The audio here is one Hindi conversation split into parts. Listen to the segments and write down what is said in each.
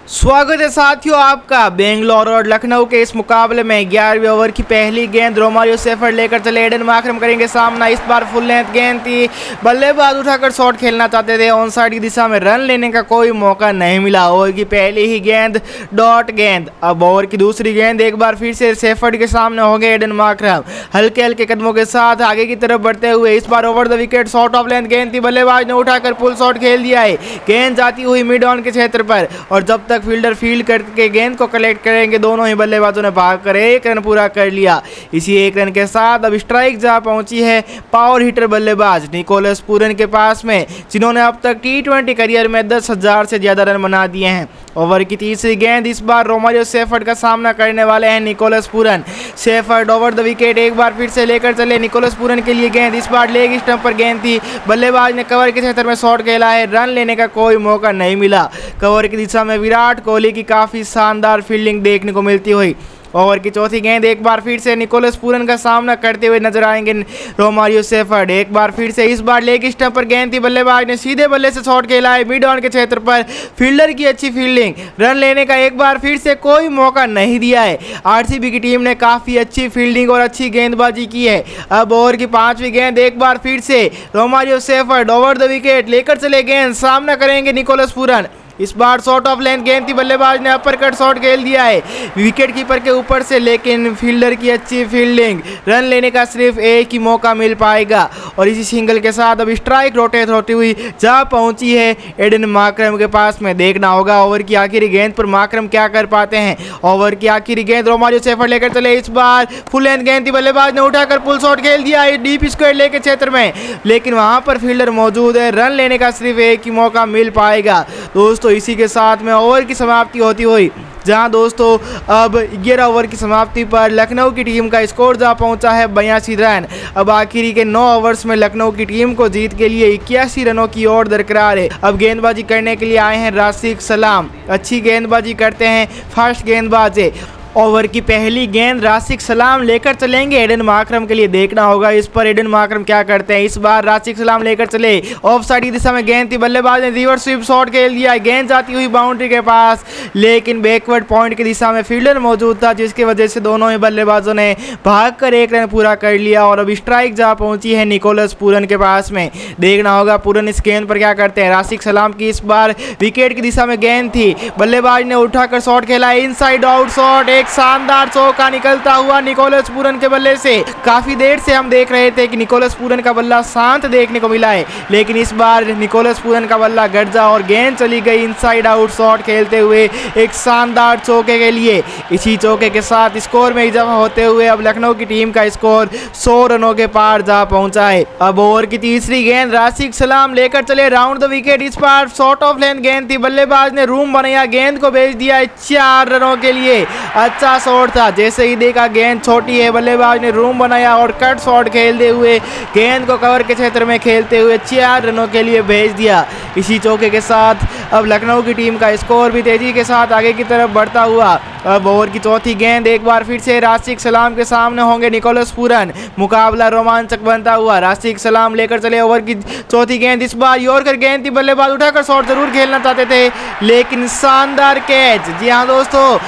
स्वागत है साथियों आपका बेंगलोर और लखनऊ के इस मुकाबले में 11वें ओवर की पहली गेंद रोमारियो सेफर्ड लेकर चले एडन मार्करम करेंगे सामना। इस बार फुल लेंथ गेंद थी, बल्लेबाज उठाकर शॉट खेलना चाहते थे, ऑन साइड की दिशा में रन लेने का कोई मौका नहीं मिला। ओवर की पहली ही गेंद डॉट गेंद। अब ओवर की दूसरी गेंद एक बार फिर से सेफर्ड के सामने हो गए एडन मार्करम, हल्के हल्के कदमों के साथ आगे की तरफ बढ़ते हुए। इस बार over the wicket short of length गेंद थी, बल्लेबाज ने उठाकर पुल शॉट खेल दिया है। गेंद जाती हुई मिड ऑन के क्षेत्र पर और जब तक फील्डर फील्ड करके गेंद को कलेक्ट करेंगे दोनों ही बल्लेबाजों ने भागकर एक रन पूरा कर लिया। इसी एक रन के साथ अब स्ट्राइक जा पहुंची है पावर हिटर बल्लेबाज निकोलस पूरन के पास में, जिन्होंने अब तक टी20 करियर में 10,000 से ज्यादा रन बना दिए हैं। ओवर की तीसरी गेंद इस बार रोमारियो सेफर्ड का सामना करने वाले हैं Nicholas Pooran. Shepherd over the wicket एक बार फिर से लेकर चले निकोलस पूरन के लिए गेंद। इस बार लेग स्टंप पर गेंद थी, बल्लेबाज ने कवर के क्षेत्र में शॉट खेला है, रन लेने का कोई मौका नहीं मिला। कवर की दिशा में विराट कोहली की काफी शानदार फील्डिंग देखने को मिलती हुई। ओवर की चौथी गेंद एक बार फिर से निकोलस पूरन का सामना करते हुए नजर आएंगे रोमारियो सेफर्ड। एक बार फिर से इस बार लेग स्टंप पर गेंद थी, बल्लेबाज ने सीधे बल्ले से शॉट खेला है मिड ऑन के क्षेत्र पर। फील्डर की अच्छी फील्डिंग, रन लेने का एक बार फिर से कोई मौका नहीं दिया है। आरसीबी की टीम ने काफी अच्छी फील्डिंग और अच्छी गेंदबाजी की है। अब ओवर की पांचवी गेंद एक बार फिर से Romario shepherd over the wicket लेकर चले गेंद, सामना करेंगे निकोलस पूरन। इस बार शॉट ऑफ लेंथ गेंद थी, बल्लेबाज ने अपर कट शॉट खेल दिया है विकेट कीपर के ऊपर से, लेकिन फील्डर की अच्छी फील्डिंग, रन लेने का सिर्फ एक ही मौका मिल पाएगा। और इसी सिंगल के साथ अब स्ट्राइक रोटेट होती हुई जा पहुंची है एडन मार्करम के पास में। देखना होगा ओवर की आखिरी गेंद पर मार्करम क्या कर पाते हैं। ओवर की आखिरी गेंद रोमारियो सेफर्ड लेकर चले। इस बार फुल लेंथ गेंद थी, बल्लेबाज ने उठाकर पुल शॉट खेल दिया है डीप स्क्वायर लेग के क्षेत्र में, लेकिन वहां पर फील्डर मौजूद है, रन लेने का सिर्फ एक ही मौका मिल पाएगा। दोस्तों इसी के साथ में ओवर की समाप्ति होती हुई, जहां दोस्तों अब 11 ओवर की समाप्ति पर लखनऊ की टीम का स्कोर जा पहुंचा है 82 रन। अब आखिरी के 9 ओवर्स में लखनऊ की टीम को जीत के लिए 81 रनों की ओर दरकरार है। अब गेंदबाजी करने के लिए आए हैं राशिक सलाम, अच्छी गेंदबाजी करते हैं, फास्ट गेंदबाज है। ओवर की पहली गेंद राशिक सलाम लेकर चलेंगे एडन मार्करम के लिए। देखना होगा इस पर एडन मार्करम क्या करते हैं। इस बार राशिक सलाम लेकर चले, ऑफ साइड की दिशा में गेंद थी, बल्लेबाज ने रिवर्स स्वीप शॉट खेल दिया, गेंद जाती हुई बाउंड्री के पास, लेकिन बैकवर्ड पॉइंट की दिशा में फील्डर मौजूद था, जिसकी वजह से दोनों ही बल्लेबाजों ने भागकर एक रन पूरा कर लिया। और अब स्ट्राइक जा पहुंची है निकोलस पूरन के पास में। देखना होगा पूरन इस गेंद पर क्या करते हैं। राशिक सलाम की इस बार विकेट की दिशा में गेंद थी, बल्लेबाज ने उठाकर शॉट खेला है, इनसाइड आउट शॉट, एक शानदार चौका निकलता हुआ निकोलस पूरन के बल्ले से। काफी देर से हम देख रहे थे कि निकोलस पूरन का बल्ला शांत देखने को मिला है, लेकिन इस बार निकोलस पूरन का बल्ला गरजा और गेंद चली गई इनसाइड आउट शॉट खेलते हुए एक शानदार चौके के लिए। इसी चौके के साथ स्कोर में इजाफा होते हुए अब लखनऊ की टीम का स्कोर 100 रनों के पार जा पहुंचा है। अब ओवर की तीसरी गेंद राशिक सलाम लेकर चले राउंड द विकेट। इस बार शॉट ऑफ लेंथ गेंद थी, बल्लेबाज ने रूम बनाया, गेंद को भेज दिया 4 रनों के लिए। अच्छा शॉट था, जैसे ही देखा गेंद छोटी है, बल्लेबाज ने रूम बनाया और कट शॉट खेलते हुए गेंद को कवर के क्षेत्र में खेलते हुए 4 रनों के लिए भेज दिया। इसी चौके के साथ अब लखनऊ की टीम का स्कोर भी तेजी के साथ आगे की तरफ बढ़ता हुआ। अब ओवर की चौथी गेंद एक बार फिर से राशिक सलाम के सामने होंगे निकोलस पूरन, मुकाबला रोमांचक बनता हुआ। राशिक सलाम लेकर चले ओवर की चौथी गेंद, इस बार यॉर्कर गेंद थी, बल्लेबाज उठाकर शॉट जरूर खेलना चाहते थे, लेकिन शानदार कैच। जी हाँ दोस्तों,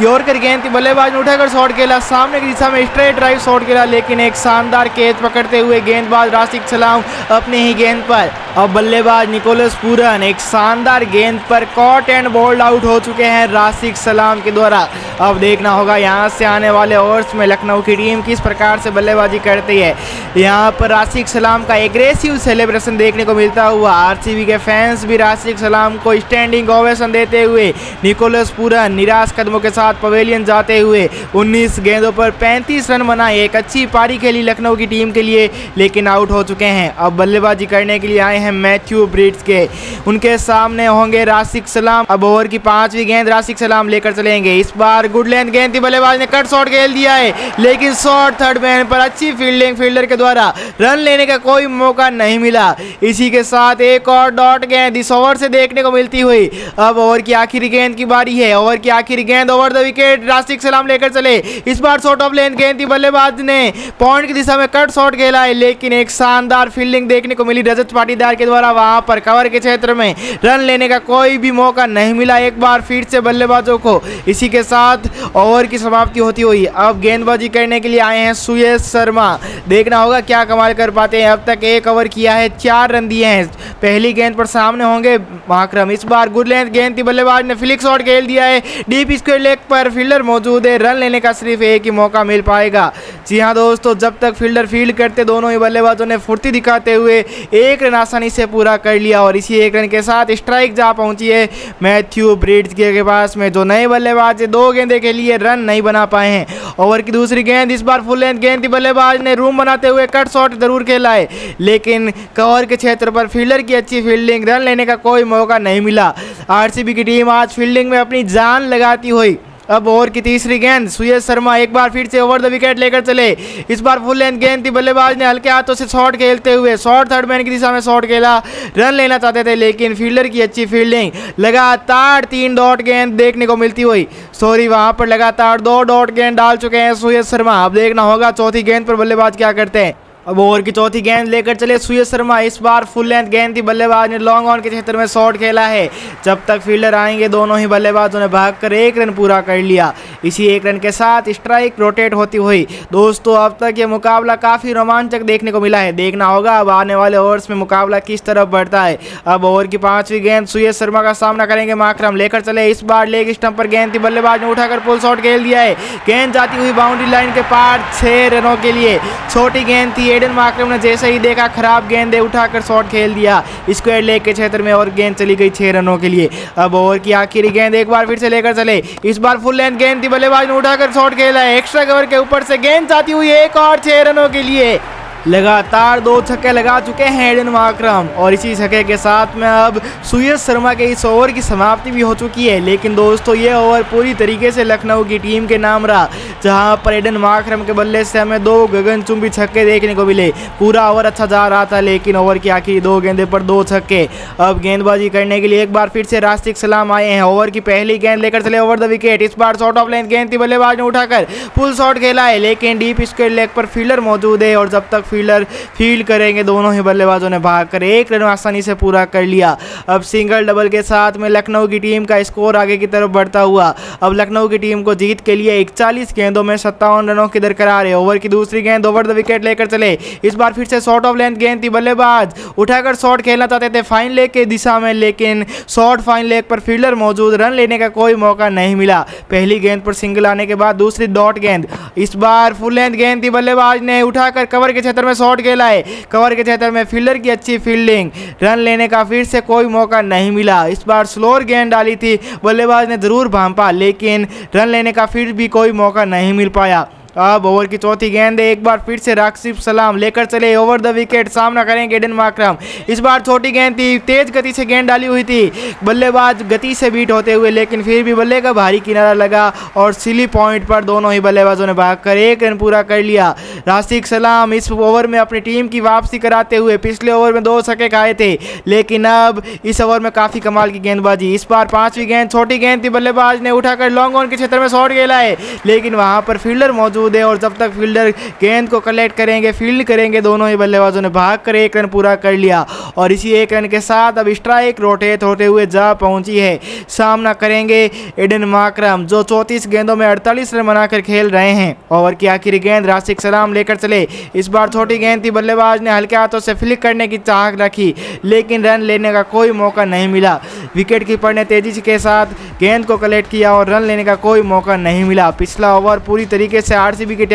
यॉर्कर गेंद थी, बल्लेबाज ने उठाकर शॉट खेला, सामने की दिशा में स्ट्रेट ड्राइव शॉट खेला, लेकिन एक शानदार कैच पकड़ते हुए गेंदबाज राशिक सलाम अपने ही गेंद पर। अब बल्लेबाज निकोलस पूरन एक शानदार गेंद पर कॉट एंड बोल्ड आउट हो चुके हैं राशिक सलाम के द्वारा। अब देखना होगा यहाँ से आने वाले ओवर्स में लखनऊ की टीम किस प्रकार से बल्लेबाजी करती है। यहाँ पर राशिक सलाम का एग्रेसिव सेलिब्रेशन देखने को मिलता हुआ, आरसीबी के फैंस भी राशिक सलाम को स्टैंडिंग ओवेशन देते हुए निकोलस पूरन निराश कदमों के साथ पवेलियन जाते हुए 19 गेंदों पर 35 रन बनाए। एक अच्छी पारी खेली लखनऊ की टीम के लिए, लेकिन आउट हो चुके हैं। अब बल्लेबाजी करने के लिए आए हैं मैथ्यू ब्रिड्स के, उनके सामने होंगे राशिक सलाम। अब ओवर की 5वीं गेंद राशिक सलाम लेकर चलेंगे। इस बार गुड लेंथ गेंद थी, बल्लेबाज ने कट शॉट खेल दिया है, लेकिन शॉट थर्ड मैन पर अच्छी फील्डिंग, फील्डर के द्वारा रन लेने का कोई मौका नहीं मिला। इसी के साथ एक और डॉट गेंद इस ओवर से देखने को मिलती हुई। अब ओवर की आखिरी गेंद की बारी है। ओवर की आखिरी गेंद ओवर द विकेट राशिक सलाम लेकर चले। इस बार शॉट ऑफ लेंथ गेंद थी, बल्लेबाज ने पॉइंट की दिशा में कट शॉट खेला है, लेकिन एक शानदार फील्डिंग देखने को मिली रजत पाटीदार कुमार के द्वारा वहां पर कवर के क्षेत्र में रन लेने का कोई भी मौका नहीं मिला। एक बार फिर से बल्लेबाजों को इसी के साथ ओवर की समाप्ति होती हुई अब गेंदबाजी करने के लिए आए हैं सुयश शर्मा। देखना होगा क्या कमाल कर पाते हैं। अब तक 1 ओवर किया है, 4 रन दिए हैं। पहली गेंद पर सामने होंगे माकरम। इस बार गुड लेंथ गेंद थी, बल्लेबाज ने फ्लिक शॉट खेल दिया है। डीप स्क्वायर लेग पर फील्डर मौजूद है, रन लेने का सिर्फ एक ही मौका मिल पाएगा। जी हाँ दोस्तों, जब तक फील्डर फील्ड करते दोनों ही बल्लेबाजों ने फुर्ती दिखाते हुए 1 रन आसानी से पूरा कर लिया और इसी 1 रन के साथ स्ट्राइक जा पहुंची है मैथ्यू ब्रिड्स के पास में, जो नए बल्लेबाज 2 गेंदे के लिए रन नहीं बना पाए हैं। ओवर की दूसरी गेंद, इस बार फुल लेंथ गेंद थी, बल्लेबाज ने रूम बनाते हुए कट शॉट जरूर खेला है लेकिन कवर के क्षेत्र पर फील्डर की अच्छी फील्डिंग, रन लेने का कोई मौका नहीं मिला। आरसीबी की टीम आज फील्डिंग में अपनी जान लगाती हुई अब ओवर की तीसरी गेंद, सुयश शर्मा एक बार फिर से ओवर द विकेट लेकर चले। इस बार फुल लेंथ गेंद थी, बल्लेबाज ने हल्के हाथों से शॉट खेलते हुए शॉट थर्ड मैन की दिशा में शॉट खेला, रन लेना चाहते थे लेकिन फील्डर की अच्छी फील्डिंग, लगातार 3 डॉट गेंद देखने को मिलती हुई। वहां पर लगातार 2 डॉट गेंद डाल चुके हैं सुयश शर्मा। अब देखना होगा चौथी गेंद पर बल्लेबाज क्या करते हैं। अब ओवर की चौथी गेंद लेकर चले सुयश शर्मा। इस बार फुल लेंथ गेंद थी, बल्लेबाज ने लॉन्ग ऑन के क्षेत्र में शॉट खेला है। जब तक फील्डर आएंगे दोनों ही बल्लेबाजों ने भागकर 1 रन पूरा कर लिया। इसी 1 रन के साथ स्ट्राइक रोटेट होती हुई। दोस्तों अब तक ये मुकाबला काफ़ी रोमांचक देखने को मिला है। देखना होगा अब आने वाले ओवर्स में मुकाबला किस तरफ बढ़ता है। अब ओवर की 5वीं गेंद, सुयश शर्मा का सामना करेंगे माकरम। लेकर चले, इस बार लेग स्टंप पर गेंद थी, बल्लेबाज ने उठाकर पुल शॉट खेल दिया है। गेंद जाती हुई बाउंड्री लाइन के पार 6 रनों के लिए। छोटी गेंद थी, एडन माकरम ने जैसे ही देखा खराब गेंद है, उठाकर शॉट खेल दिया स्क्वायर लेग के क्षेत्र में और गेंद चली गई 6 रनों के लिए। अब ओवर की आखिरी गेंद एक बार फिर से लेकर चले। इस बार फुल लेंथ गेंद थी, बल्लेबाज ने उठाकर शॉट खेला है। एक्स्ट्रा कवर के ऊपर से गेंद जाती हुई एक और 6 रनों के लिए। लगातार 2 छक्के लगा चुके हैं एडन माकरम और इसी छक्के के साथ में अब सुयश शर्मा के इस ओवर की समाप्ति भी हो चुकी है। लेकिन दोस्तों ये ओवर पूरी तरीके से लखनऊ की टीम के नाम रहा, जहां पर एडन माकरम के बल्ले से हमें 2 गगनचुंबी छक्के देखने को मिले। पूरा ओवर अच्छा जा रहा था लेकिन ओवर की आखिरी 2 गेंदे पर 2 छक्के। अब गेंदबाजी करने के लिए एक बार फिर से राशिद सलाम आए हैं। ओवर की पहली गेंद लेकर चले ओवर द विकेट। इस बार शॉर्ट ऑफ लेंथ गेंद थी, बल्लेबाज ने उठाकर पुल शॉट खेला है लेकिन डीप स्क्वायर लेग पर फील्डर मौजूद है और जब तक फील्डर फील्ड करेंगे दोनों ही बल्लेबाजों ने भागकर 1 रन आसानी से पूरा कर लिया। अब सिंगल डबल के साथ में लखनऊ की टीम का स्कोर आगे की तरफ बढ़ता हुआ। अब लखनऊ की टीम को जीत के लिए 41 गेंदों में 57 रनों की दरकार है। ओवर की दूसरी गेंद ओवर द विकेट लेकर चले। इस बार फिर से शॉर्ट ऑफ लेंथ गेंद थी, बल्लेबाज उठाकर शॉट खेलना चाहते थे फाइन लेग के दिशा में लेकिन शॉर्ट फाइन लेग पर फील्डर मौजूद, रन लेने का कोई मौका नहीं मिला। पहली गेंद पर सिंगल आने के बाद दूसरी डॉट गेंद, इस बार फुल लेंथ गेंद थी, बल्लेबाज ने उठाकर कवर के क्षेत्र में शॉट खेला है। कवर के क्षेत्र में फील्डर की अच्छी फील्डिंग, रन लेने का फिर से कोई मौका नहीं मिला। इस बार स्लोअर गेंद डाली थी, बल्लेबाज ने जरूर भांपा लेकिन रन लेने का फिर भी कोई मौका नहीं मिल पाया। अब ओवर की चौथी गेंद एक बार फिर से राशिद सलाम लेकर चले ओवर द विकेट, सामना करेंगे एडन माकरम। इस बार छोटी गेंद थी, तेज गति से गेंद डाली हुई थी, बल्लेबाज गति से बीट होते हुए लेकिन फिर भी बल्ले का भारी किनारा लगा और सिली पॉइंट पर दोनों ही बल्लेबाजों ने भागकर 1 रन पूरा कर लिया। राशिद सलाम इस ओवर में अपनी टीम की वापसी कराते हुए पिछले ओवर में 2 छक्के खाए थे लेकिन अब इस ओवर में काफ़ी कमाल की गेंदबाजी। इस बार 5वीं गेंद छोटी गेंद थी, बल्लेबाज ने उठाकर लॉन्ग ऑन के क्षेत्र में शॉट खेला है लेकिन वहां पर फील्डर मौजूद है और जब तक फील्डर गेंद को कलेक्ट करेंगे, फील्ड करेंगे, दोनों ही बल्लेबाजों ने भागकर 1 रन पूरा कर लिया और इसी 1 रन के साथ अब स्ट्राइक रोटेट होते हुए जा पहुंची है। सामना करेंगे एडन माकरम जो 34 गेंदों में 48 रन बनाकर खेल रहे हैं। ओवर की आखिरी गेंद राशिद सलाम लेकर चले। इस बार छोटी गेंद थी, बल्लेबाज ने हल्के हाथों से फ्लिक करने की चाह रखी लेकिन रन लेने का कोई मौका नहीं मिला। विकेट कीपर ने तेजी के साथ गेंद को कलेक्ट किया और रन लेने का कोई मौका नहीं मिला। पिछला ओवर पूरी तरीके से आरसीबी के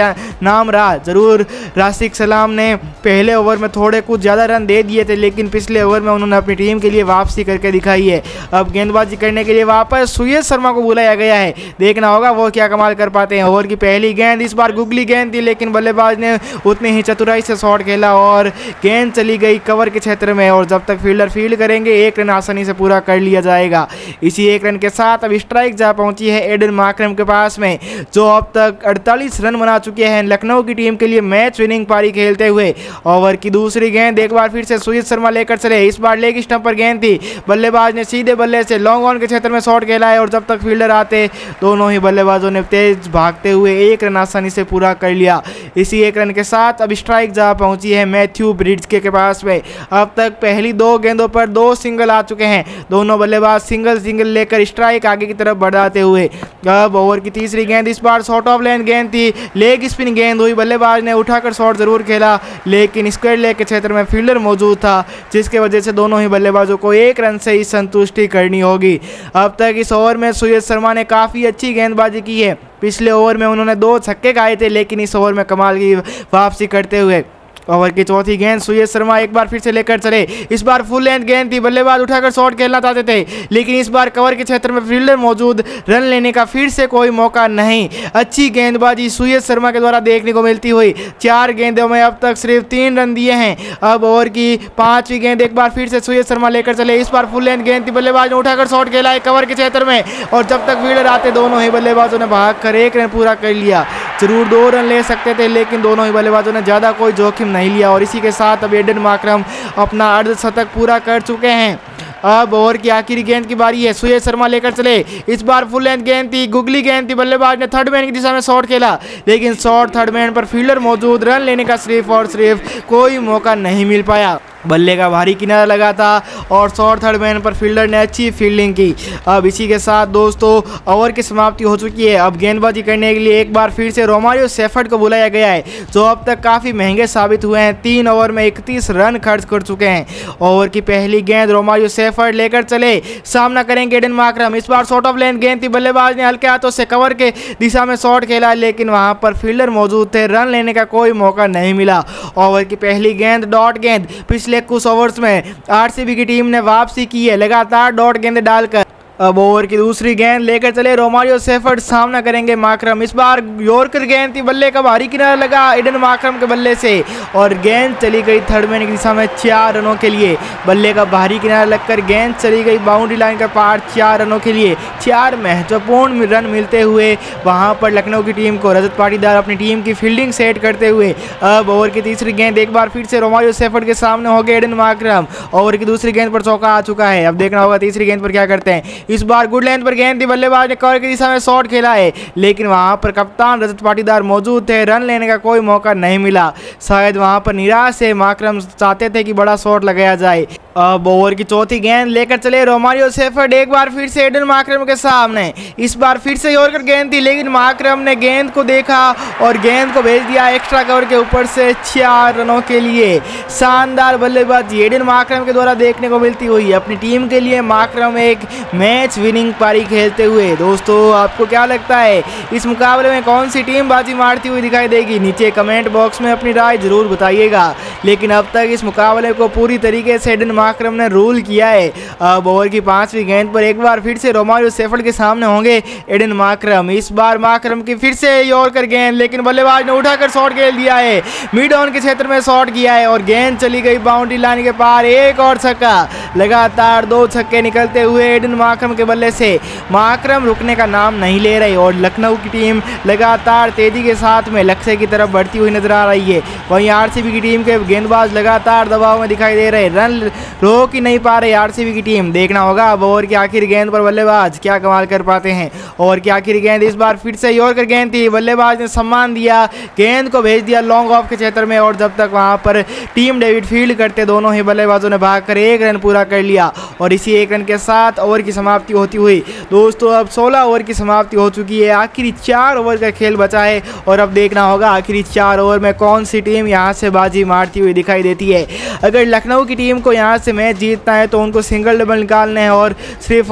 नाम रहा। जरूर राशिद सलाम ने पहले ओवर में थोड़े कुछ ज़्यादा रन दे दिए थे लेकिन पिछले ओवर में उन्होंने अपनी टीम के लिए वापसी करके दिखाई है। अब गेंदबाजी करने के लिए वापस सुयश शर्मा को बुलाया गया है, देखना होगा वो क्या कमाल कर पाते हैं। ओवर की पहली गेंद इस बार गुगली गेंद थी लेकिन बल्लेबाज ने उतनी ही चतुराई से शॉट खेला और गेंद चली गई कवर के क्षेत्र में और जब तक फील्डर फील्ड करेंगे 1 रन आसानी से पूरा कर लिया जाएगा। इसी 1 रन के साथ अब स्ट्राइक जा पहुंची है एडन माकरम के पास में जो अब तक 48 रन बना चुके हैं लखनऊ की टीम के लिए मैच विनिंग पारी खेलते हुए। ओवर की दूसरी गेंद एक बार फिर से सुयश शर्मा लेकर चले। इस बार लेग स्टंप पर गेंद थी, बल्लेबाज ने सीधे बल्ले से लॉन्ग ऑन के क्षेत्र में शॉट खेला है और जब तक फील्डर आते दोनों ही बल्लेबाजों ने तेज भागते हुए 1 रन आसानी से पूरा कर लिया। इसी एक रन के साथ अब स्ट्राइक जहां पहुंची है मैथ्यू ब्रिड्स के पास में। अब तक पहली 2 गेंदों पर 2 सिंगल आ चुके हैं। दोनों बल्लेबाज सिंगल लेकर स्ट्राइक आगे की तरफ बढ़ाते हुए। अब ओवर की तीसरी गेंद, इस बार शॉर्ट ऑफ लेन गेंद थी, लेग स्पिन गेंद हुई। बल्लेबाज ने उठाकर शॉट जरूर खेला लेकिन स्क्वायर लेग के क्षेत्र में फील्डर मौजूद था, जिसके वजह से दोनों ही बल्लेबाजों को 1 रन से ही संतुष्टि करनी होगी। अब तक इस ओवर में सुयश शर्मा ने काफ़ी अच्छी गेंदबाजी की है। पिछले ओवर में उन्होंने 2 छक्के खाए थे, लेकिन इस ओवर में कमाल की वापसी करते हुए। ओवर की चौथी गेंद सुयश शर्मा एक बार फिर से लेकर चले। इस बार फुल लेंथ गेंद थी, बल्लेबाज उठाकर शॉट खेलना चाहते थे, लेकिन इस बार कवर के क्षेत्र में फील्डर मौजूद, रन लेने का फिर से कोई मौका नहीं। अच्छी गेंदबाजी सुयश शर्मा के द्वारा देखने को मिलती हुई। 4 गेंदों में अब तक सिर्फ 3 रन दिए हैं। अब ओवर की 5वीं गेंद एक बार फिर से सुयश शर्मा लेकर चले। इस बार फुल लेंथ गेंद थी, बल्लेबाज ने उठाकर शॉट खेला है कवर के क्षेत्र में, और जब तक फील्डर आते दोनों ही बल्लेबाजों ने भागकर 1 रन पूरा कर लिया। जरूर 2 रन ले सकते थे, लेकिन दोनों ही बल्लेबाजों ने ज़्यादा कोई जोखिम नहीं लिया, और इसी के साथ अब एडन मार्करम अपना अर्धशतक पूरा कर चुके हैं। अब ओवर की आखिरी गेंद की बारी है, सुयश शर्मा लेकर चले। इस बार फुल लेंथ गेंद थी, गुगली गेंद थी, बल्लेबाज ने थर्ड मैन की दिशा में शॉट खेला, लेकिन शॉट थर्ड मैन पर फील्डर मौजूद, रन लेने का सिर्फ और सिर्फ कोई मौका नहीं मिल पाया। बल्ले का भारी किनारा लगा था और शॉर्ट थर्ड मैन पर फील्डर ने अच्छी फील्डिंग की। अब इसी के साथ दोस्तों ओवर की समाप्ति हो चुकी है। अब गेंदबाजी करने के लिए एक बार फिर से रोमारियो सेफर्ड को बुलाया गया है, जो अब तक काफ़ी महंगे साबित हुए हैं। 3 ओवर में 31 रन खर्च कर चुके हैं। ओवर की पहली गेंद रोमारियो सेफर्ड लेकर चले, सामना करेंगे एडन मार्करम। इस बार शॉर्ट ऑफ लेन गेंद थी, बल्लेबाज ने हल्के हाथों से कवर के दिशा में शॉट खेला, लेकिन वहां पर फील्डर मौजूद थे, रन लेने का कोई मौका नहीं मिला। ओवर की पहली गेंद डॉट गेंद। पिछले कुछ ओवर्स में आरसीबी की टीम ने वापसी की है लगातार डॉट गेंद डालकर। अब ओवर की दूसरी गेंद लेकर चले रोमारियो सेफर्ड, सामना करेंगे मार्करम। इस बार यॉर्कर गेंद थी, बल्ले का भारी किनारा लगा एडन मार्करम के बल्ले से, और गेंद चली गई थर्ड मैन की दिशा में 4 रनों के लिए। बल्ले का भारी किनारा लगकर गेंद चली गई बाउंड्री लाइन के पार 4 रनों के लिए। 4 महत्वपूर्ण रन मिलते हुए वहां पर लखनऊ की टीम को रजत पाटीदार अपनी टीम की फील्डिंग सेट करते हुए। अब ओवर की तीसरी गेंद एक बार फिर से रोमारियो सेफर्ड के सामने हो गए एडन मार्करम। ओवर की दूसरी गेंद पर चौका आ चुका है, अब देखना होगा तीसरी गेंद पर क्या करते हैं। इस बार गुड लेंथ पर गेंद थी, बल्लेबाज ने कवर की दिशा में शॉट खेला है, लेकिन वहां पर कप्तान रजत पाटीदार मौजूद थे, रन लेने का कोई मौका नहीं मिला। शायद वहां पर निराश से मार्करम चाहते थे कि बड़ा शॉट लगाया जाए। अब ओवर की चौथी गेंद लेकर चले रोमारियो सेफर्ड, एक बार फिर से एडन मार्करम के सामने। इस बार फिर से यॉर्कर गेंद थी, लेकिन मार्करम ने गेंद को देखा और गेंद को भेज दिया एक्स्ट्रा कवर के ऊपर से 4 रनों के लिए। शानदार बल्लेबाजी एडन मार्करम के द्वारा देखने को मिलती हुई। अपनी टीम के लिए मार्करम एक मैच विनिंग पारी खेलते हुए। दोस्तों आपको क्या लगता है इस मुकाबले में कौन सी टीम बाजी मारती हुई दिखाई देगी? नीचे कमेंट बॉक्स में अपनी राय जरूर बताइएगा। लेकिन अब तक इस मुकाबले को पूरी तरीके से एडन मार्करम ने रूल किया है। अब ओवर की 5वीं गेंद पर एक बार फिर से रोमारियो सेफर्ड के सामने होंगे एडन मार्करम। इस बार मार्करम की फिर से यॉर्कर गेंद, लेकिन बल्लेबाज ने उठाकर शॉट खेल दिया है, मिड ऑन के क्षेत्र में शॉट किया है और गेंद चली गई बाउंड्री लाइन के पार। एक और छक्का, लगातार 2 छक्के निकलते हुए एडन मार्करम के बल्ले से। मार्करम रुकने का नाम नहीं ले रहे और लखनऊ की टीम लगातार तेजी के साथ में लक्ष्य की तरफ बढ़ती हुई नजर आ रही है। वहीं आरसीबी की टीम के गेंदबाज लगातार दबाव में दिखाई दे रहे, रन रोक ही नहीं पा रही आरसीबी की टीम। देखना होगा अब ओवर की आखिरी गेंद पर बल्लेबाज क्या कमाल कर पाते हैं। ओवर की आखिरी गेंद इस बार फिर से यॉर्कर गेंद थी, बल्लेबाज ने सम्मान दिया, गेंद को भेज दिया लॉन्ग ऑफ के क्षेत्र में, और जब तक वहां पर टीम डेविड फील्ड करते दोनों ही बल्लेबाजों ने भागकर 1 रन पूरा कर लिया, और इसी 1 रन के साथ ओवर की समाप्ति होती हुई। दोस्तों अब 16 ओवर की समाप्ति हो चुकी है, आखिरी 4 ओवर का खेल बचा है, और अब देखना होगा आखिरी 4 ओवर में कौन सी टीम यहां से बाजी मारती हुई दिखाई देती है। अगर लखनऊ की टीम को यहां से मैच जीतना है तो उनको सिंगल डबल निकालने हैं और सिर्फ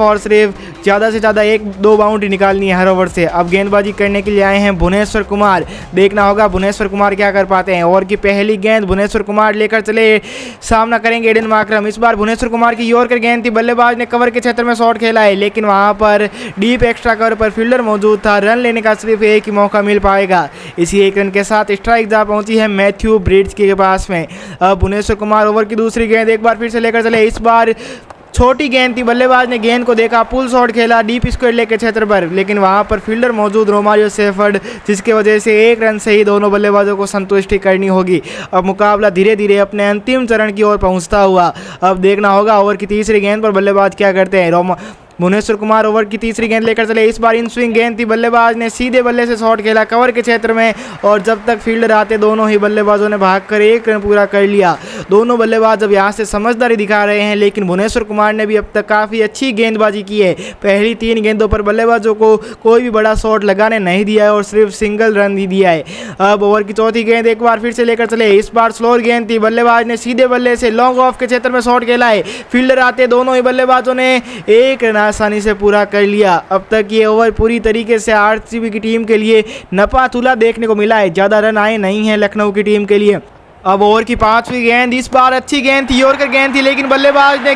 ज़्यादा से ज़्यादा 1-2 बाउंड्री निकालनी है हर ओवर से। अब गेंदबाजी करने के लिए आए हैं भुवनेश्वर कुमार, देखना होगा भुवनेश्वर कुमार क्या कर पाते हैं। ओवर की पहली गेंद भुवनेश्वर कुमार लेकर चले, सामना करेंगे एडन मार्करम। इस बार भुवनेश्वर कुमार की यॉर्कर गेंद थी, बल्लेबाज ने कवर के क्षेत्र में शॉट खेला है, लेकिन वहां पर डीप एक्स्ट्रा कवर पर फील्डर मौजूद था, रन लेने का सिर्फ एक ही मौका मिल पाएगा। इसी 1 रन के साथ स्ट्राइक जा पहुंची है मैथ्यू ब्रिड्स के पास में। अब भुवनेश्वर कुमार ओवर की दूसरी गेंद एक बार फिर से लेकर चले, इस बार छोटी गेंद थी, बल्लेबाज ने गेंद को देखा, पुल शॉट खेला डीप स्क्वायर लेग के क्षेत्र पर, लेकिन वहां पर फील्डर मौजूद रोमारियो सेफर्ड, जिसके वजह से 1 रन से ही दोनों बल्लेबाजों को संतुष्टि करनी होगी। अब मुकाबला धीरे धीरे अपने अंतिम चरण की ओर पहुंचता हुआ। अब देखना होगा ओवर की तीसरी गेंद पर बल्लेबाज क्या करते हैं। भुवनेश्वर कुमार ओवर की तीसरी गेंद लेकर चले। इस बार इन स्विंग गेंद थी, बल्लेबाज ने सीधे बल्ले से शॉट खेला कवर के क्षेत्र में और जब तक फील्डर आते दोनों ही बल्लेबाजों ने भागकर 1 रन पूरा कर लिया। दोनों बल्लेबाज अब यहाँ से समझदारी दिखा रहे हैं, लेकिन भुवनेश्वर कुमार ने भी अब तक काफ़ी अच्छी गेंदबाजी की है। पहली 3 गेंदों पर बल्लेबाजों को कोई भी बड़ा शॉट लगाने नहीं दिया है और सिर्फ सिंगल रन ही दिया है। अब ओवर की चौथी गेंद एक बार फिर से लेकर चले। इस बार स्लोअर गेंद थी, बल्लेबाज ने सीधे बल्ले से लॉन्ग ऑफ के क्षेत्र में शॉट खेला है। फील्डर आते दोनों ही बल्लेबाजों ने 1 रन आसानी से पूरा कर लिया। अब तक ये ओवर पूरी तरीके से आरसीबी की टीम के लिए नपा-तुला देखने को मिला है, ज़्यादा रन आए नहीं हैं लखनऊ की टीम के लिए। अब ओवर की 5वीं गेंद, इस बार अच्छी गेंद थी, यॉर्कर गेंद थी, लेकिन बल्लेबाज ने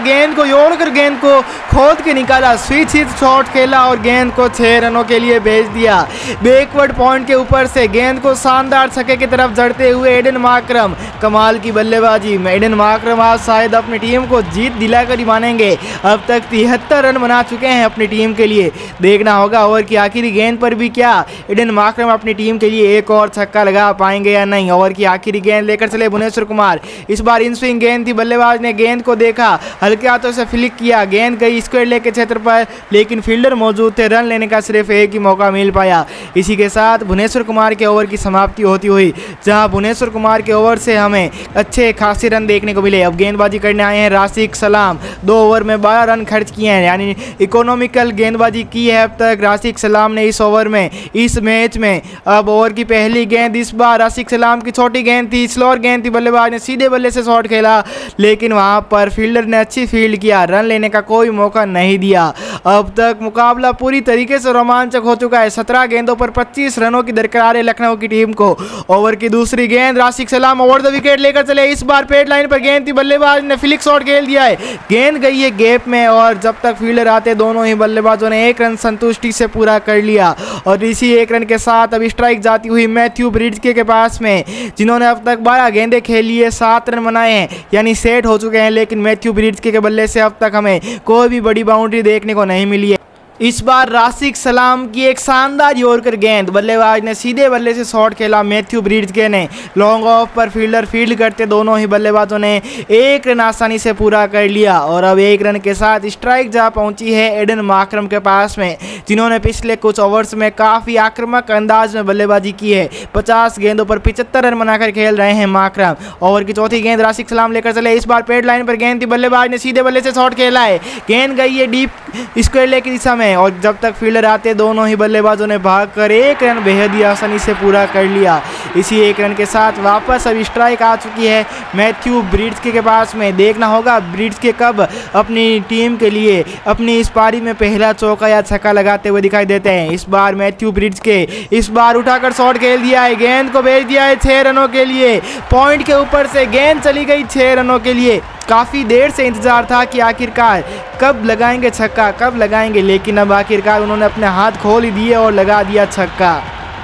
यॉर्कर गेंद को खोद के निकाला, स्विच हिट शॉट खेला और गेंद को 6 रनों के लिए भेज दिया। बैकवर्ड पॉइंट के ऊपर से गेंद को शानदार छक्के की तरफ जड़ते हुए एडन मार्करम, कमाल की बल्लेबाजी में एडन मार्करम आज शायद अपनी टीम को जीत दिलाकर ही मानेंगे। अब तक 73 रन बना चुके हैं अपनी टीम के लिए। देखना होगा ओवर की आखिरी गेंद पर भी क्या एडन मार्करम अपनी टीम के लिए एक और छक्का लगा पाएंगे या नहीं। ओवर की आखिरी गेंद लेकर चले भुवनेश्वर कुमार। इस बार इन स्विंग गेंद थी, बल्लेबाज ने गेंद को देखा, हल्के हाथों से फ्लिक किया, गेंद गई स्क्वायर लेग के क्षेत्र पर, लेकिन फील्डर मौजूद थे, रन लेने का सिर्फ एक ही मौका मिल पाया। इसी के साथ भुवनेश्वर कुमार के ओवर की समाप्ति होती हुई, जहां भुवनेश्वर कुमार के ओवर से हमें अच्छे खासे रन देखने को मिले। अब गेंदबाजी करने आए हैं राशिक सलाम, 2 ओवर में 12 रन खर्च किए हैं, यानी इकोनॉमिकल गेंदबाजी की है अब तक राशिक सलाम ने इस ओवर में, इस मैच में। अब ओवर की पहली गेंद, इस बार राशिक सलाम की छोटी गेंद थी, स्लोअर गेंद थी, बल्लेबाज ने सीधे बल्ले से शॉट खेला, लेकिन वहां पर फील्डर ने अच्छी फील्ड किया, रन लेने का कोई मौका नहीं दिया। अब तक मुकाबला पूरी तरीके से रोमांचक हो चुका है। 17 गेंदों पर 25 रनों की दरकार है लखनऊ की टीम को। ओवर की दूसरी गेंद, राशिक सलाम ओवर द विकेट लेकर चले। इस बार पेड लाइन पर गेंद थी, बल्लेबाज ने फ्लिक शॉट खेल दिया है, गेंद गई है गैप में और जब तक फील्डर आते दोनों ही बल्लेबाजों ने 1 रन संतुष्टि से पूरा कर लिया। और इसी 1 रन के साथ अब स्ट्राइक जाती हुई मैथ्यू ब्रिड्जके के पास में, जिन्होंने अब तक 12 गेंदें खेल लिए, 7 रन बनाए हैं, यानी सेट हो चुके हैं, लेकिन मैथ्यू ब्रिड्जके के बल्ले से अब तक हमें कोई भी बड़ी बाउंड्री देखने को नहीं मिली है। इस बार राशिक सलाम की एक शानदार यॉर्कर गेंद, बल्लेबाज ने सीधे बल्ले से शॉट खेला, मैथ्यू ब्रिड्जके ने लॉन्ग ऑफ पर फील्डर फील्ड करते दोनों ही बल्लेबाजों ने 1 रन आसानी से पूरा कर लिया। और अब 1 रन के साथ स्ट्राइक जा पहुंची है एडन मार्करम के पास में, जिन्होंने पिछले कुछ ओवर्स में काफ़ी आक्रामक अंदाज में बल्लेबाजी की है। 50 गेंदों पर 75 रन बनाकर खेल रहे हैं मार्करम। ओवर की चौथी गेंद राशिक सलाम लेकर चले। इस बार पेड लाइन पर गेंद थी, बल्लेबाज ने सीधे बल्ले से शॉट खेला है, गेंद गई है डीप स्क्वायर लेग की दिशा में और जब तक फील्डर आते दोनों ही बल्लेबाजों ने भागकर 1 रन बेहद ही आसानी से पूरा कर लिया। इसी 1 रन के साथ वापस अब स्ट्राइक आ चुकी है मैथ्यू ब्रिड्जके के पास में। देखना होगा ब्रिड्जके कब अपनी टीम के लिए अपनी इस पारी में पहला चौका या छक्का लगाते हुए दिखाई देते हैं। इस बार मैथ्यू ब्रिड्जके इस बार उठाकर शॉट खेल दिया है, गेंद को भेज दिया है 6 रनों के लिए, पॉइंट के ऊपर से गेंद चली गई 6 रनों के लिए। काफ़ी देर से इंतज़ार था कि आखिरकार कब लगाएंगे छक्का, कब लगाएंगे, लेकिन अब आखिरकार उन्होंने अपने हाथ खोल ही दिए और लगा दिया छक्का।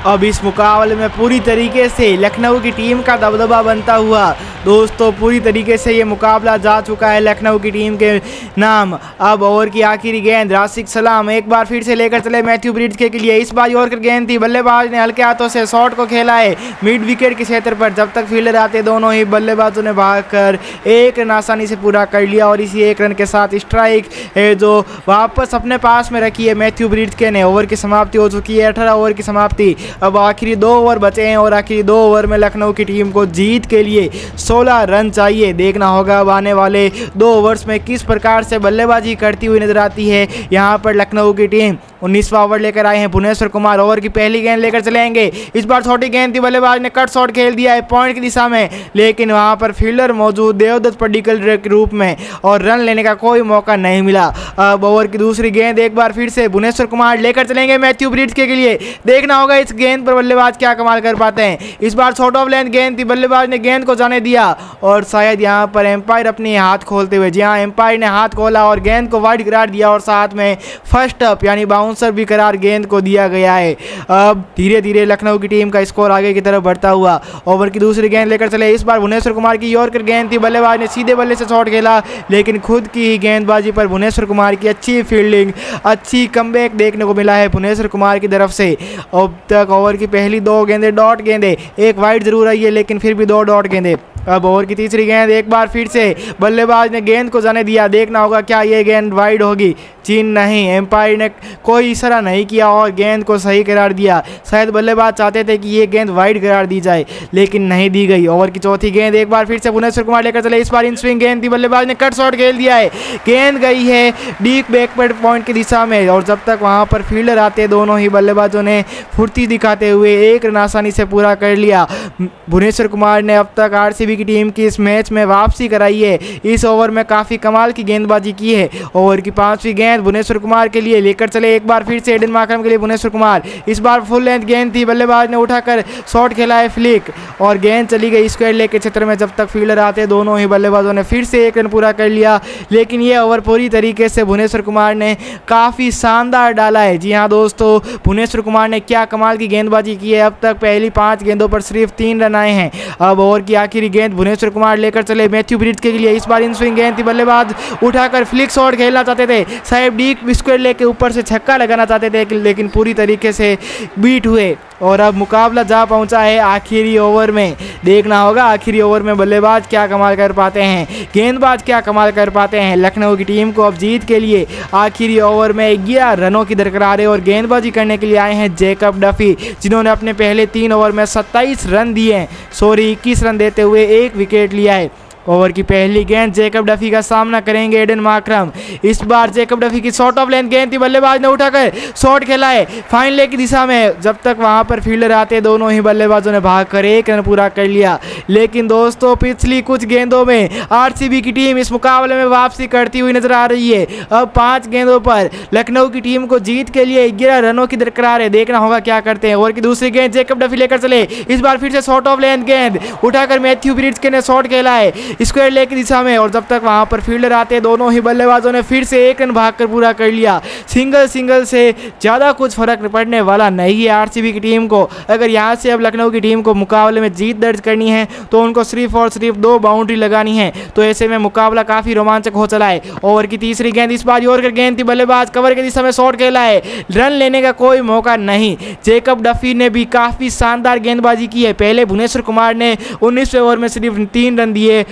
अब इस मुकाबले में पूरी तरीके से लखनऊ की टीम का दबदबा बनता हुआ दोस्तों पूरी तरीके से ये मुकाबला जा चुका है लखनऊ की टीम के नाम। अब ओवर की आखिरी गेंद राशिक सलाम एक बार फिर से लेकर चले मैथ्यू ब्रिड्जके के लिए। इस बार यॉर्कर गेंद थी, बल्लेबाज ने हल्के हाथों से शॉट को खेला है मिड विकेट के क्षेत्र पर। जब तक फील्डर आते दोनों ही बल्लेबाजों ने भागकर 1 रन आसानी से पूरा कर लिया और इसी 1 रन के साथ स्ट्राइक है जो वापस अपने पास में रखी है मैथ्यू ब्रिड्जके ने। ओवर की समाप्ति हो चुकी है, 18 ओवर की समाप्ति। अब आखिरी 2 ओवर बचे हैं और आखिरी 2 ओवर में लखनऊ की टीम को जीत के लिए 16 रन चाहिए। देखना होगा अब आने वाले 2 ओवर्स में किस प्रकार से बल्लेबाजी करती हुई नजर आती है यहाँ पर लखनऊ की टीम। 19वां ओवर लेकर आए हैं भुवनेश्वर कुमार। ओवर की पहली गेंद लेकर चलेंगे। इस बार छोटी गेंद थी, बल्लेबाज ने कट शॉट खेल दिया है पॉइंट की दिशा में, लेकिन वहां पर फील्डर मौजूद देवदत्त पडिक्कल के रूप में और रन लेने का कोई मौका नहीं मिला। अब ओवर की दूसरी गेंद एक बार फिर से भुवनेश्वर कुमार लेकर चलेंगे मैथ्यू ब्रिड्जके के लिए। देखना होगा इस गेंद पर बल्लेबाज क्या कमाल कर पाते हैं। इस बार शॉर्ट ऑफ लेंथ गेंद थी, बल्लेबाज ने गेंद को जाने दिया और शायद यहाँ पर एम्पायर अपने हाथ खोलते हुए, जी हाँ एम्पायर ने हाथ खोला और गेंद को वाइड करार दिया और साथ में फर्स्ट अप यानी बाउंसर भी करार गेंद को दिया गया है। अब धीरे धीरे लखनऊ की टीम का स्कोर आगे की तरफ बढ़ता हुआ। ओवर की दूसरी गेंद लेकर चले। इस बार भुवनेश्वर कुमार की यॉर्कर गेंद थी, बल्लेबाज ने सीधे बल्ले से शॉट खेला, लेकिन खुद की ही गेंदबाजी पर भुवनेश्वर कुमार की अच्छी फील्डिंग, अच्छी कमबैक देखने को मिला है भुवनेश्वर कुमार की तरफ से। अब तक ओवर की पहली 2 गेंदें डॉट गेंदें, एक वाइड जरूर आई है लेकिन फिर भी 2 डॉट गेंदें। अब ओवर की तीसरी गेंद, एक बार फिर से बल्लेबाज ने गेंद को जाने दिया। देखना होगा क्या ये गेंद वाइड होगी। जी नहीं, एम्पायर ने कोई इशारा नहीं किया और गेंद को सही करार दिया। शायद बल्लेबाज चाहते थे कि ये गेंद वाइड करार दी जाए, लेकिन नहीं दी गई। ओवर की चौथी गेंद, एक बार फिर से भुवनेश्वर कुमार लेकर चले। इस बार इन स्विंग गेंद थी, बल्लेबाज ने कट शॉट खेल दिया है। गेंद गई है डीप बैकवर्ड पॉइंट की दिशा में और जब तक वहाँ पर फील्डर आते दोनों ही बल्लेबाजों ने फुर्ती दिखाते हुए एक रन आसानी से पूरा कर लिया। भुवनेश्वर कुमार ने अब तक आरसीबी की टीम की इस मैच में वापसी कराई है। इस ओवर में काफ़ी कमाल की गेंदबाजी की है। ओवर की पांचवी गेंद भुवनेश्वर कुमार के लिए लेकर चले, एक बार फिर से एडन मार्करम के लिए भुवनेश्वर कुमार। इस बार फुल लेंथ गेंद थी, बल्लेबाज ने उठाकर शॉट खेला है फ्लिक और गेंद चली गई स्क्वायर लेग के क्षेत्र में। जब तक फील्डर आते दोनों ही बल्लेबाजों ने फिर से एक रन पूरा कर लिया, लेकिन ये ओवर पूरी तरीके से भुवनेश्वर कुमार ने काफ़ी शानदार डाला है। जी हाँ दोस्तों, भुवनेश्वर कुमार ने क्या कमाल की गेंदबाजी की है। अब तक पहली 5 गेंदों पर सिर्फ 3 रन आए हैं। अब ओवर की आखिरी गेंद भुवनेश्वर कुमार लेकर चले मैथ्यू ब्रिज के लिए। इस बार इन स्विंग गेंद थी, बल्लेबाज उठाकर फ्लिक शॉट खेलना चाहते थे, साहेब डीप स्क्वायर लेग के ऊपर से छक्का लगाना चाहते थे, लेकिन पूरी तरीके से बीट हुए और अब मुकाबला जा पहुंचा है आखिरी ओवर में। देखना होगा आखिरी ओवर में बल्लेबाज क्या कमाल कर पाते हैं, गेंदबाज क्या कमाल कर पाते हैं। लखनऊ की टीम को अब जीत के लिए आखिरी ओवर में 11 रनों की दरकार है और गेंदबाजी करने के लिए आए हैं जैकब डफी, जिन्होंने अपने पहले 3 ओवर में 27 रन दिए हैं, 21 रन देते हुए 1 विकेट लिया है। ओवर की पहली गेंद, जैकब डफी का सामना करेंगे एडन मार्करम। इस बार जैकब डफी की शॉर्ट ऑफ लेंथ गेंद थी, बल्लेबाज ने उठाकर शॉट खेला है फाइन लेग की दिशा में। जब तक वहां पर फील्डर आते दोनों ही बल्लेबाजों ने भागकर 1 रन पूरा कर लिया। लेकिन दोस्तों पिछली कुछ गेंदों में आरसीबी की टीम इस मुकाबले में वापसी करती हुई नजर आ रही है। अब 5 गेंदों पर लखनऊ की टीम को जीत के लिए 11 रनों की दरकार है। देखना होगा क्या करते हैं। ओवर की दूसरी गेंद, जैकब डफी लेकर चले। इस बार फिर से शॉर्ट ऑफ लेंथ गेंद उठाकर मैथ्यू ब्रिज के ने शॉट खेला है स्क्वायर लेग की दिशा में और जब तक वहां पर फील्डर आते दोनों ही बल्लेबाजों ने फिर से 1 रन भागकर पूरा कर लिया। सिंगल से ज़्यादा कुछ फर्क पड़ने वाला नहीं है आरसीबी की टीम को। अगर यहां से अब लखनऊ की टीम को मुकाबले में जीत दर्ज करनी है तो उनको सिर्फ और सिर्फ 2 बाउंड्री लगानी है, तो ऐसे में मुकाबला काफ़ी रोमांचक हो चला है। ओवर की तीसरी गेंद, इस बार यॉर्कर गेंद थी, बल्लेबाज कवर के दिशा में शॉट खेला है, रन लेने का कोई मौका नहीं। जैकब डफी ने भी काफ़ी शानदार गेंदबाजी की है। पहले भुवनेश्वर कुमार ने 19वें ओवर में सिर्फ 3 रन दिए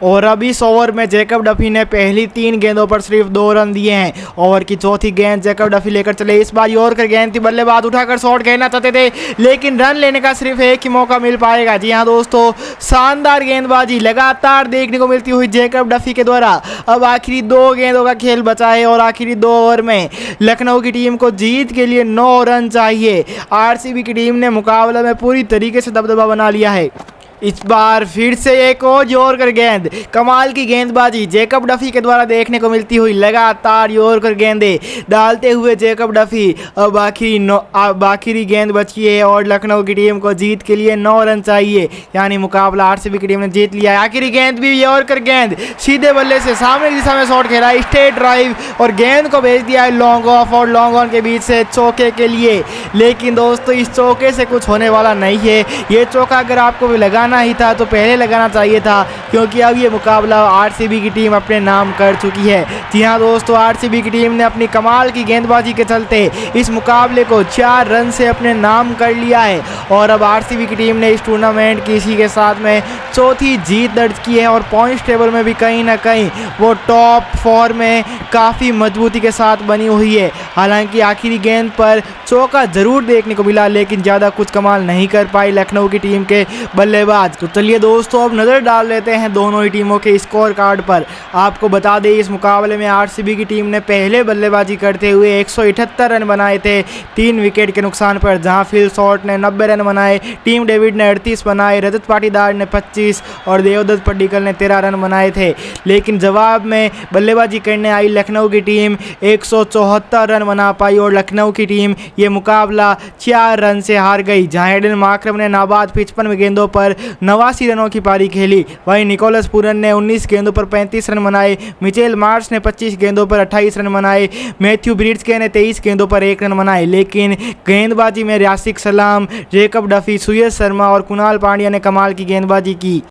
और अब इस ओवर में जैकब डफी ने पहली 3 गेंदों पर सिर्फ 2 रन दिए हैं। ओवर की चौथी गेंद जैकब डफी लेकर चले। इस बार यॉर्कर गेंद थी, बल्लेबाज उठाकर शॉट खेलना चाहते थे, लेकिन रन लेने का सिर्फ एक ही मौका मिल पाएगा। जी हाँ दोस्तों, शानदार गेंदबाजी लगातार देखने को मिलती हुई जैकब डफी के द्वारा। अब आखिरी 2 गेंदों का खेल बचा है और आखिरी 2 ओवर में लखनऊ की टीम को जीत के लिए 9 रन चाहिए। आरसीबी की टीम ने मुकाबले में पूरी तरीके से दबदबा बना लिया है। इस बार फिर से एक और यॉर्कर गेंद, कमाल की गेंदबाजी जैकब डफी के द्वारा देखने को मिलती हुई। लगातार यॉर्कर गेंदें डालते हुए जैकब डफी। अब आखिरी गेंद बची है और लखनऊ की टीम को जीत के लिए 9 रन चाहिए, यानी मुकाबला आरसीबी की टीम ने जीत लिया है। आखिरी गेंद भी यॉर्कर गेंद, सीधे बल्ले से सामने की दिशा में शॉट खेला, स्ट्रेट ड्राइव और गेंद को भेज दिया है लॉन्ग ऑफ और लॉन्ग ऑन के बीच से चौके के लिए। लेकिन दोस्तों इस चौके से कुछ होने वाला नहीं है। ये चौका अगर आपको भी लगाना ही था तो पहले लगाना चाहिए था, क्योंकि अब ये मुकाबला आरसीबी की टीम अपने नाम कर चुकी है। जी हाँ दोस्तों, आरसीबी की टीम ने अपनी कमाल की गेंदबाजी के चलते इस मुकाबले को 4 रन से अपने नाम कर लिया है और अब आरसीबी की टीम ने इस टूर्नामेंट की इसी के साथ में 4थी जीत दर्ज की है और पॉइंट्स टेबल में भी कहीं ना कहीं वो टॉप 4 में काफ़ी मजबूती के साथ बनी हुई है। हालांकि आखिरी गेंद पर चौका जरूर देखने को मिला, लेकिन ज़्यादा कुछ कमाल नहीं कर पाई लखनऊ की टीम के बल्लेबाज। तो चलिए दोस्तों अब नज़र डाल लेते हैं दोनों ही टीमों के स्कोर कार्ड पर। आपको बता दें इस मुकाबले में आरसीबी की टीम ने पहले बल्लेबाजी करते हुए 178 रन बनाए थे 3 विकेट के नुकसान पर, जहां फिल शॉर्ट ने 90 रन बनाए, टीम डेविड ने 38 बनाए, रजत पाटीदार ने 25 और देवदत्त पड्डीकल ने 13 रन बनाए थे। लेकिन जवाब में बल्लेबाजी करने आई लखनऊ की टीम 174 रन बना पाई और लखनऊ की टीम ये मुकाबला 4 रन से हार गई, जहां एडन मार्करम ने नाबाद 55 गेंदों पर 89 रनों की पारी खेली। वहीं निकोलस पूरन ने 19 गेंदों पर 35 रन बनाए, मिचेल मार्श ने 25 गेंदों पर 28 रन बनाए, मैथ्यू ब्रिड्सके ने 23 गेंदों पर 1 रन बनाए। लेकिन गेंदबाजी में रियासिक सलाम, जैकब डफी, सुयश शर्मा और कुणाल पांड्या ने कमाल की गेंदबाजी की।